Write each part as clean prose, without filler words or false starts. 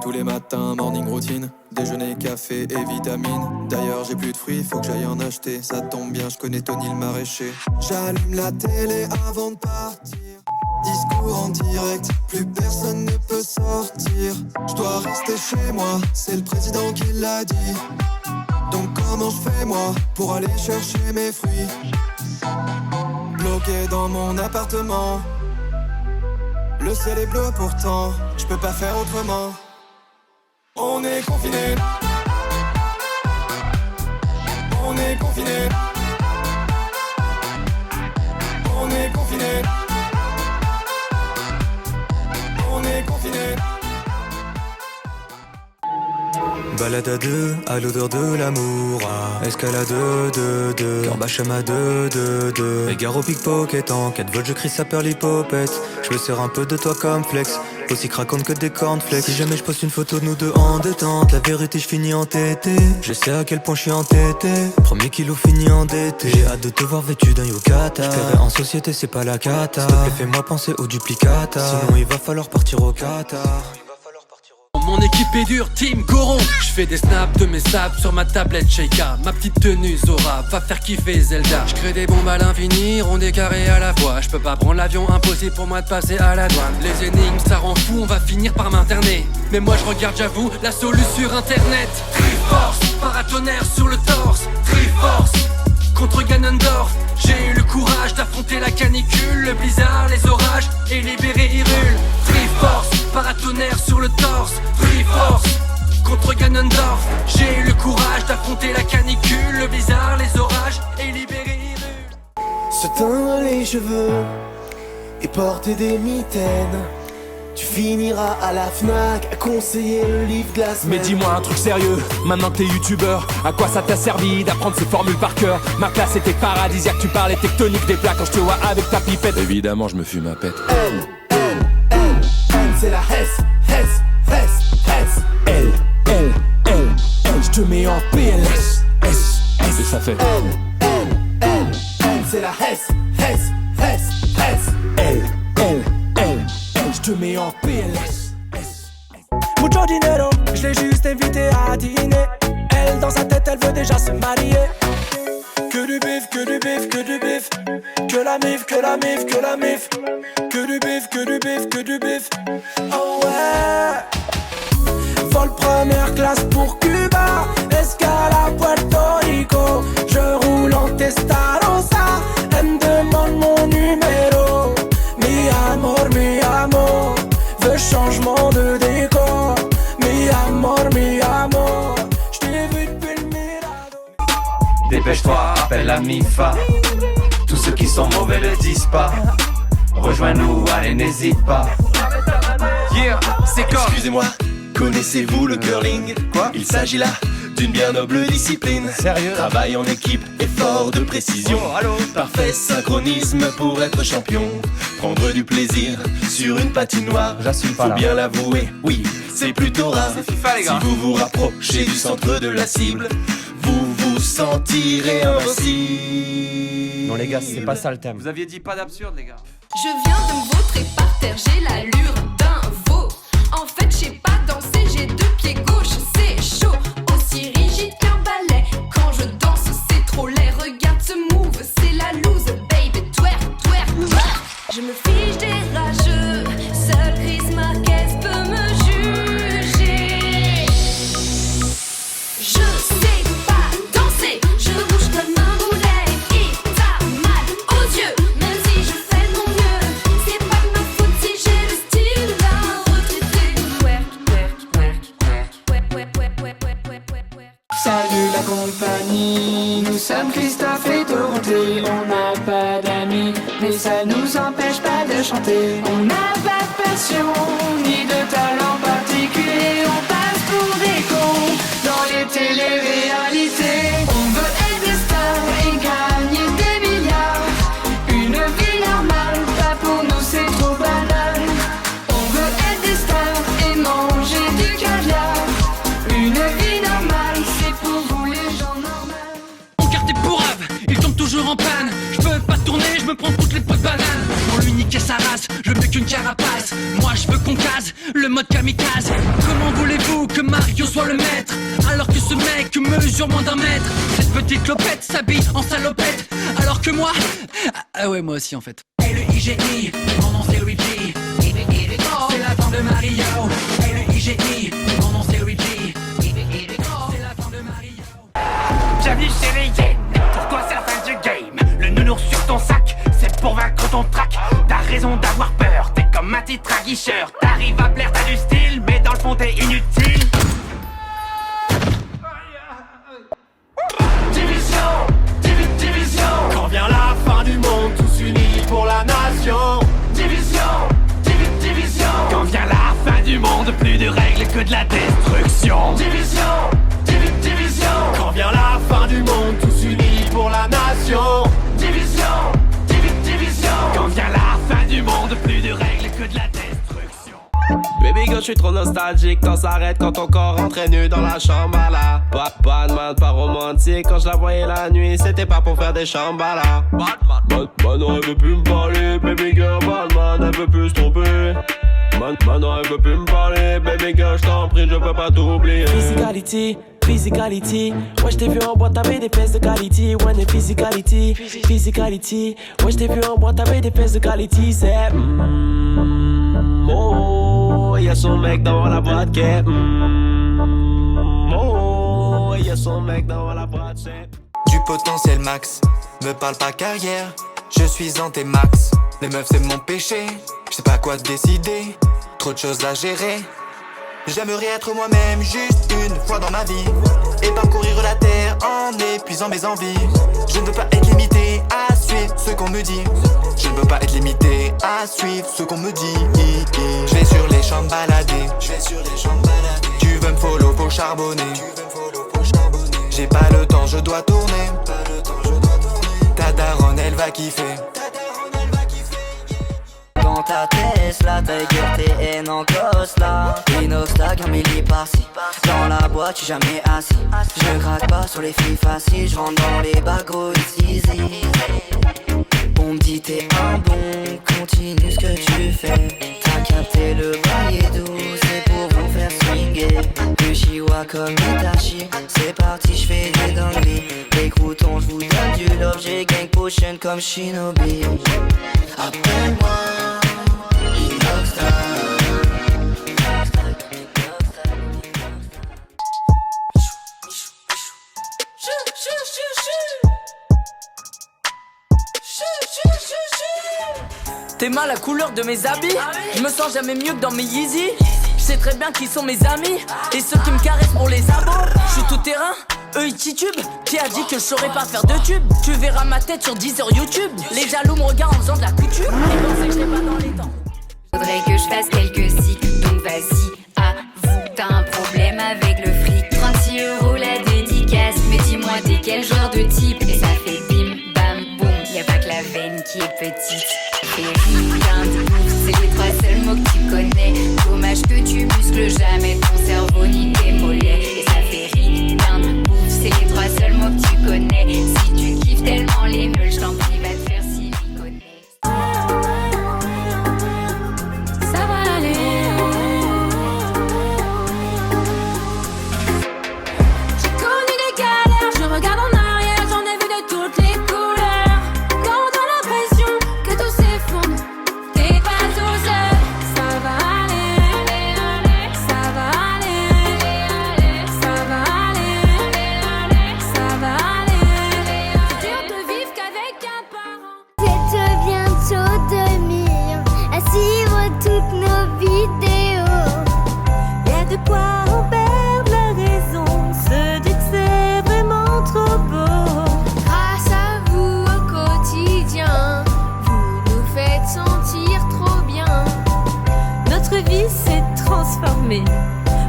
tous les matins, morning routine. Déjeuner, café et vitamines. D'ailleurs j'ai plus de fruits, faut que j'aille en acheter. Ça tombe bien, je connais Tony le maraîcher. J'allume la télé avant de partir. Discours en direct, plus personne ne peut sortir. Je dois rester chez moi, c'est le président qui l'a dit. Donc comment je fais moi pour aller chercher mes fruits? Bloqué dans mon appartement. Le ciel est bleu pourtant, je peux pas faire autrement. On est confinés. On est confinés. On est confinés. On est confinés. Balade à deux, à l'odeur de l'amour. Escalade de, cœur bachem à deux. Égare au pickpocket, en 4 volts je crie ça perd l'hypopète. Je me sers un peu de toi comme flex, aussi craquante que des cornflakes. Si jamais je poste une photo de nous deux en détente, la vérité je finis entêté. Je sais à quel point je suis entêté, premier kilo fini endetté. J'ai hâte de te voir vêtu d'un yukata. Je paierai en société, c'est pas la cata. S'il te plaît fais-moi penser au duplicata. Sinon il va falloir partir au Qatar. Mon équipe est dure, team Goron. Je fais des snaps de mes sables sur ma tablette Sheikah. Ma petite tenue Zora va faire kiffer Zelda. Je crée des bombes à l'infini, rond des carrés à la fois. Je peux pas prendre l'avion, impossible pour moi de passer à la douane. Les énigmes ça rend fou, on va finir par m'interner. Mais moi je regarde, j'avoue, la solution sur internet. Triforce, paratonnerre sur le torse. Triforce, contre Ganondorf. J'ai eu le courage d'affronter la canicule, le blizzard, les orages et libérer Hyrule. Triforce, paratonnerre sur le torse. Triforce, contre Ganondorf. J'ai eu le courage d'affronter la canicule, le blizzard, les orages et libérer Hyrule. Se teindre les cheveux et porter des mitaines. Tu finiras à la Fnac à conseiller le livre de la semaine. Mais dis-moi un truc sérieux, maintenant que t'es youtubeur, à quoi ça t'a servi d'apprendre ces formules par cœur? Ma classe était paradisiaque, tu parlais tectonique des plats quand je te vois avec ta pipette. Évidemment je me fume ma pète. Elle, c'est la Hesse. Elle, je te mets en PLS. Et ça fait Elle, c'est la Hesse. Elle, je te mets en PLS. Mucho dinero, je l'ai juste invité à dîner. Elle dans sa tête, elle veut déjà se marier. Que du bif, que du bif, que du bif. Que la mif, que la mif, que la mif. Que du bif, que du bif, que du bif. Oh ouais. Vol première classe pour Cuba. Escale à Puerto Rico. Je roule en Testarossa. Elle me demande mon numéro. Mi amor, veux changement de décor. Mi amor, j't'ai vu depuis le Mirado. Dépêche-toi, appelle la MIFA. Tous ceux qui sont mauvais le disent pas. Rejoins-nous, allez n'hésite pas. Yeah, c'est quoi? Excusez-moi, connaissez-vous le curling? Quoi? Il s'agit là d'une bien noble discipline. Sérieux? Travail en équipe, effort de précision. Oh, allô? Parfait synchronisme pour être champion. Prendre du plaisir sur une patinoire. J'assume pas Faut là. bien l'avouer, oui, c'est plutôt rare. C'est FIFA les gars. Si vous vous rapprochez du centre de la cible, vous vous sentirez invincible. Non les gars, c'est pas ça le thème. Vous aviez dit pas d'absurde les gars. Je viens de me vautrer par terre, j'ai l'allure d'un veau. En fait, j'ai pas dansé, j'ai deux pieds gauche, c'est chaud. Aussi rigide qu'un balai, quand je danse, c'est trop laid. Regarde ce move, c'est la loose, baby, twerk, twerk. Je me fiche des rageux, seul Chris Marquez peut me juger. Je sais pas danser, je bouge comme un boulet. Et t'as mal aux yeux, même si je fais de mon mieux. C'est pas de ma faute si j'ai le style d'un retraité. Twerk. Salut la compagnie, nous sommes Christophe et Dorothée. On n'a pas d'amis, mais ça nous empêche pas de chanter. On n'a pas de passion, ni de talent particulier. On passe pour des cons dans les téléréalités. On veut être des stars et gagner des milliards. Une vie normale, pas pour nous c'est trop banal. On veut être des stars et manger du caviar. Une vie normale, c'est pour vous les gens normaux. Mon carte est pourrave, il tombe toujours en panne. Je peux pas tourner, je me prends toutes les pots de banane. pour lui niquer sa race. Je veux qu'une carapace, moi je veux qu'on case le mode kamikaze. Comment voulez-vous que Mario soit le maître alors que ce mec mesure moins d'1 mètre? Cette petite clopette s'habille en salopette alors que moi... Ah ouais, moi aussi en fait. Et le IGI, mon nom c'est Luigi. C'est la fin de Mario. Et le IGI, mon nom c'est Luigi. C'est la fin de Mario. Bienvenue chez les Yen. Pour toi c'est la fin du game. Le nounours sur ton sac, c'est pour vaincre ton trac. T'as raison d'avoir peur, t'es comme un titre à guicheur. T'arrives à plaire, t'as du style, mais dans le fond t'es inutile. Division, quand vient la fin du monde, tous unis pour la nation. Division, quand vient la fin du monde, plus de règles que de la destruction. Division, quand vient la fin du monde, tous unis pour la nation. Division, quand vient la fin du monde, plus de règles que de la destruction. Baby girl, je suis trop nostalgique, temps s'arrête quand ton corps rentrait nu dans la chambre à la Batman, pas romantique, quand je la voyais la nuit, c'était pas pour faire des chambalas. Batman, elle veut plus me parler, baby girl, Batman, elle veut plus se tromper. Maintenant elle veut plus me parler, baby girl, je t'en prie, je peux pas t'oublier. Physicality, ouais j't'ai vu en boîte, t'avais des fesses de qualité. Ouais, mais physicality, ouais j't'ai vu en boîte, t'avais des fesses de qualité. C'est oh, y'a son mec dans la boîte qui est oh, y'a son mec dans la boîte, c'est du potentiel max, me parle pas carrière, je suis en T-max. Les meufs c'est mon péché, je sais pas quoi décider, trop de choses à gérer. J'aimerais être moi-même juste une fois dans ma vie et parcourir la terre en épuisant mes envies. Je ne veux pas être limité à suivre ce qu'on me dit. Je ne veux pas être limité à suivre ce qu'on me dit. Je vais sur les champs balader. Tu veux me follow, faut charbonner. J'ai pas le temps, je dois tourner. Ta daronne, elle va kiffer. Dans ta Tesla, t'as tes haines en Cosla. Inoxtag, un milli par-ci. Dans la boîte, j'suis jamais assis. Je craque pas sur les filles faciles. J'rentre dans les bagos easy. On me dit t'es un bon, continue ce que tu fais. T'as capté le bail est doux, c'est pour vous faire swinguer. Le chihuahua comme Itachi, c'est parti, j'fais des dingueries. Les croutons, j'vous donne du love, j'ai gang potion comme Shinobi. Appelle-moi T'es mal la couleur de mes habits, je me sens jamais mieux que dans mes Yeezy. Je sais très bien qui sont mes amis et ceux qui me caressent pour les abos. Je suis tout terrain, eux ils titubent. Qui a dit que je saurais pas faire de tube? Tu verras ma tête sur 10 heures YouTube. Les jaloux me regardent en faisant de la couture et pensaient que je l'ai pas dans les temps. Faudrait que je fasse quelques cycles, donc vas-y, avoue, t'as un problème avec le fric. 36 € la dédicace, mais dis-moi t'es quel genre de type? Et ça fait bim, bam, boum, y'a pas que la veine qui est petite. Et rien de ouf, c'est les 3 seuls mots que tu connais. Dommage que tu muscles jamais ton cerveau ni tes mollets. Et ça fait rien de ouf, c'est les 3 seuls mots que tu connais. Si tu kiffes tellement les meules, je t'en prie, va te faire siliconer. Ça va aller. J'ai connu des galères, je regarde en arrière, j'en ai vu de toutes les couleurs. Quand t'as l'impression que tout s'effondre, t'es pas tout seul. Ça va aller, ça va aller, ça va aller, ça va aller. C'est dur de vivre qu'avec un parent. C'est bientôt 2000 à suivre toutes nos vidéos. Y'a de quoi en perdre la raison, se dire que c'est vraiment trop beau. Grâce à vous au quotidien, vous nous faites sentir trop bien. Notre vie s'est transformée,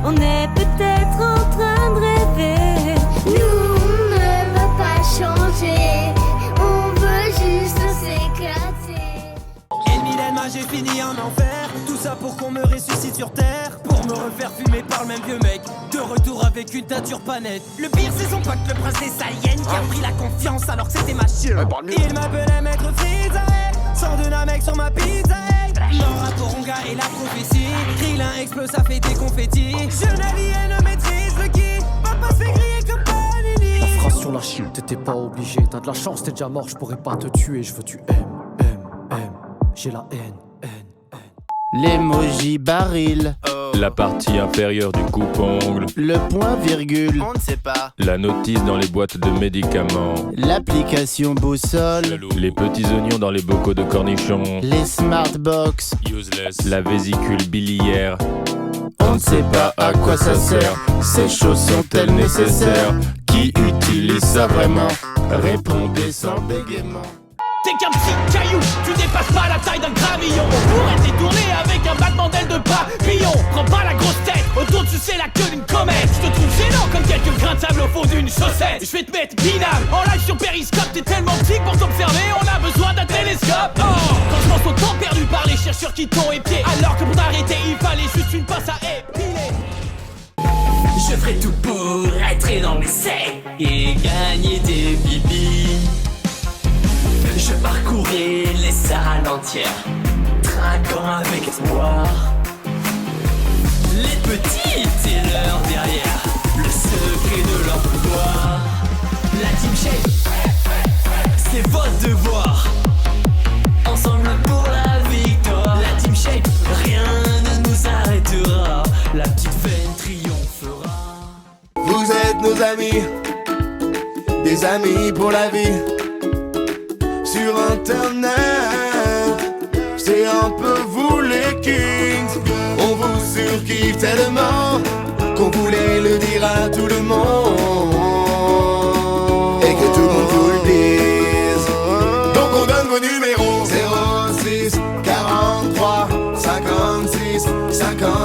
on est peut-être en train de rêver. Nous, on ne veut pas changer, on veut juste s'éclater. Et Mylène, j'ai fini en enfer. Tout ça pour qu'on me ressuscite sur terre, pour me refaire fumer par le même vieux mec. De retour avec une teinture pas nette. Le pire c'est son pote, le prince des Saiyans, qui a pris la confiance alors que c'était ma chère. Il m'appelait maître Frieza, sans de la mec sur ma pizza, hey. Nora Toronga et la prophétie. Krillin explose, ça fait des confettis. Je navigue et ne maîtrise le qui. Papa se fait griller comme Panini. La phrase sur la chine, t'étais pas obligé. T'as de la chance, t'es déjà mort, je pourrais pas te tuer. Je veux tu aimes. J'ai la haine. L'emoji baril. La partie inférieure du coupe-ongle. Le point virgule. On ne sait pas. La notice dans les boîtes de médicaments. L'application boussole. Les petits oignons dans les bocaux de cornichons. Les smartbox. Useless. La vésicule biliaire. On ne sait pas à quoi ça sert. Ces choses sont-elles nécessaires? Qui utilise ça vraiment? Répondez sans bégaiement. T'es qu'un petit caillou, tu dépasses pas la taille d'un gravillon. On pourrait te détourner avec un battement d'aile de papillon. Prends pas la grosse tête, autour tu sais la queue d'une comète. Je te trouve gênant comme quelques grains de sable au fond d'une chaussette. Je vais te mettre binable, en live sur Periscope. T'es tellement petit pour t'observer, on a besoin d'un télescope. Oh, quand je pense au temps perdu par les chercheurs qui t'ont épié, alors que pour t'arrêter il fallait juste une passe à épiler. Je ferai tout pour être dans mes secs et gagner des bibis. Je parcourais les salles entières, trinquant avec espoir. Les petites et leurs derrière, le secret de leur pouvoir. La team shape, c'est votre devoir. Ensemble pour la victoire. La team shape, rien ne nous arrêtera. La petite veine triomphera. Vous êtes nos amis, des amis pour la vie. Sur internet, c'est un peu vous les kings. On vous surkiffe tellement qu'on voulait le dire à tout le monde et que tout le monde vous le dise. Donc on donne vos numéros 06 43 56 50